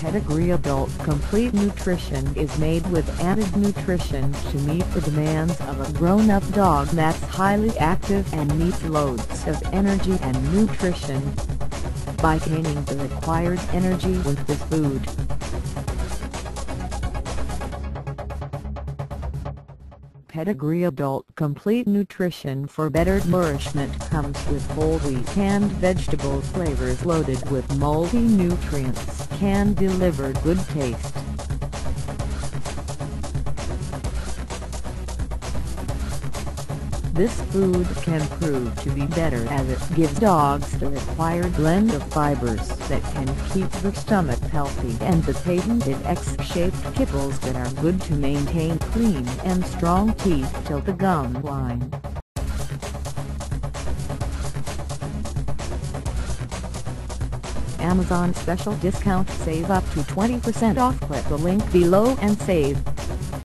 Pedigree Adult Complete Nutrition is made with added nutrition to meet the demands of a grown-up dog that's highly active and needs loads of energy and nutrition. By gaining the required energy with this food. Pedigree Adult Complete Nutrition for better nourishment comes with whole wheat canned vegetable flavors loaded with multi-nutrients can deliver good taste. This food can prove to be better as it gives dogs the required blend of fibers that can keep their stomach healthy and the patented X-shaped kibbles that are good to maintain clean and strong teeth till the gum line. Amazon special discount, save up to 20% off. Click the link below and save.